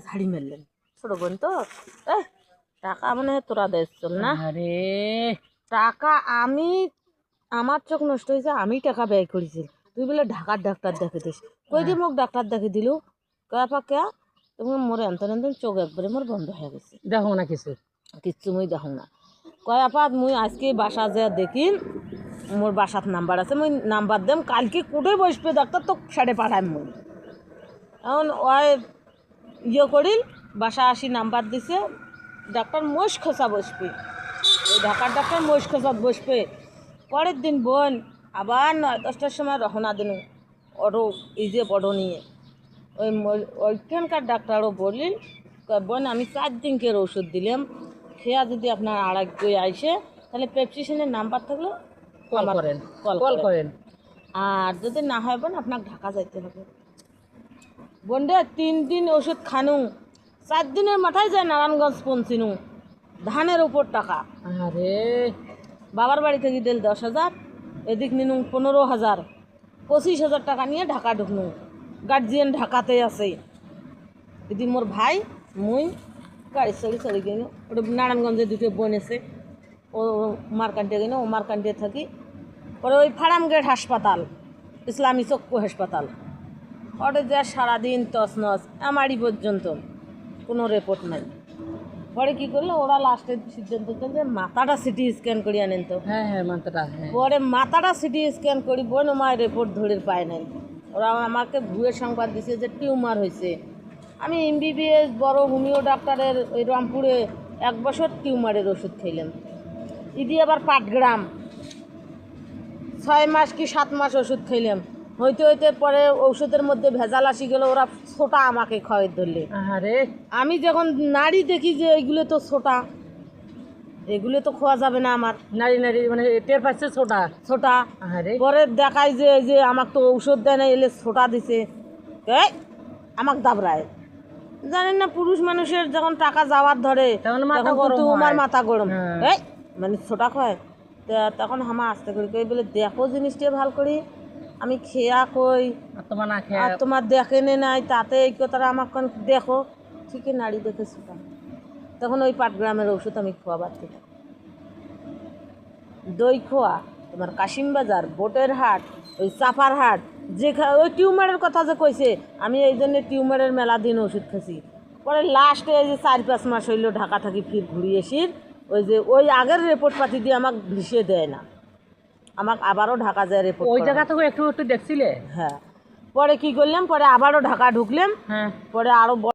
ঝাড়ি মারলেন ছোট বোন তো টাকা মানে তোরা দেশ চল না। আরে টাকা আমি আমার চোখ নষ্ট হয়েছে, আমি টাকা ব্যয় করেছি। তুই বলে ঢাকার ডাক্তার দেখে দিস, কই দিয়ে মোক ডাক্তার দেখে দিল কয়া কে তুমি মোর এনতেন এনতেন চোখ একবারে মোর বন্ধ হয়ে গেছে। দেখো না কিছু কিচ্ছু মুই দেখো না। কয়া মুই আজকে বাসা যা দেখি মোর বাসাত নাম্বার আছে, মুই নাম্বার দেম কালকে কোটে বসবে ডাক্তার তো সাড়ে পাঠাম মুই। এখন ওই করিল বাসা আসি নাম্বার দিছে, ডাক্তার মোষ খোঁচা বসবে, ওই ঢাকার ডাক্তার মোষ খোঁচাত বসবে। পরের দিন বোন আবার 9-10টার সময় রওনা দিন অটো অটো নিয়ে। ওইখানকার ডাক্তারও বললেন বোন আমি 4 দিনকের ওষুধ দিলাম, খেয়া যদি আপনার আড়াই আইসে তাহলে প্রেসক্রিপশনের নাম্বার থাকলে কল করেন, আর যদি না হয় বোন আপনাকে ঢাকা যাইতে হবে। বোনডে 3 দিন ওষুধ খানু, 4 দিনের মাথায় যায় নারায়ণগঞ্জ পৌঁছিনু, ধানের উপর টাকা। আরে বাবার বাড়ি থেকে দিল 10,000, এদিক নিনু 15,000, 25,000 টাকা নিয়ে ঢাকা ঢুকনু। গার্জিয়ান ঢাকাতে আছে, এদিক মোর ভাই মুই গাড়ি চড়ি গেল। ওটা নারায়ণগঞ্জে 2টো বোন আছে, ও মারকান্ডিয়া গেল, ও মারকান্ডিয়া থাকি। পরে ওই ফার্ম গেট হাসপাতাল, ইসলামী চক্ষু হাসপাতাল, ওটা যা সারাদিন তছনছ, আমারই পর্যন্ত কোনো রিপোর্ট নাই। পরে কী করলো ওরা লাস্টের সিদ্ধান্ত যে মাথাটা সিটি স্ক্যান করি আনেন তো। হ্যাঁ মাথাটা পরে মাথাটা সিটি স্ক্যান করি বোন আমার রিপোর্ট ধরে পায় নাই। ওরা আমাকে ভুয়ের সংবাদ দিছে যে টিউমার হয়েছে। আমি MBBS বড় হোমিও ডাক্তারের ওই রংপুরে 1 বছর টিউমারের ওষুধ খাইলাম, ইদি আবার পাটগ্রাম 6 মাস কি 7 মাস ওষুধ খাইলাম। হইতে হইতে পরে ওষুধের মধ্যে ভেজাল আসি গেল, ওরা ছোটা আমাকে খাওয়াই ধরলে। আরে আমি যখন নাড়ি দেখি যে এইগুলো তো ছোটা, এগুলো তো খাওয়া যাবে না আমার। নারী মানে টের পাচ্ছে ছোটা আরে পরে দেখাই যে যে আমাকে তো ঔষধ দেয় না, এলে ছোটা দিছে, আমাকে দাবড়ায়। জানেন না পুরুষ মানুষের যখন টাকা যাওয়ার ধরে তখন আমার মাথা গরম, মানে ছোটা খায়। তখন হামা আস্তে করি কই বলে দেখো জিনিসটা ভাল করি, আমি খেয়া কই আর তোমার দেখে নাই তাতে এই কথাটা আমাকে দেখো ঠিকই নাড়ি দেখে ছোটা। তখন ওই পাটগ্রামের ওষুধ আমি খোয়াবার দিলাম। দই খোয়া তোমার কাশিমবাজার, বোটের হাট, ওই চাপার হাট, ওই টিউমারের কথা যে কইছে, আমি এই জন্যে টিউমারের মেলা দিন ওষুধ খাইছি। পরে লাস্টে এই যে 4-5 মাস হইলো ঢাকা থাকি ফির ঘুরিয়ে এসির ওই যে ওই আগের রিপোর্ট পাতি দিয়ে আমাকে ভিসিয়ে দেয় না, আমাকে আবারও ঢাকা যায় রিপোর্ট। ওই জায়গা থেকে একটু দেখছিলে? হ্যাঁ। পরে কি করলাম, পরে আবারও ঢাকা ঢুকলাম, পরে আরও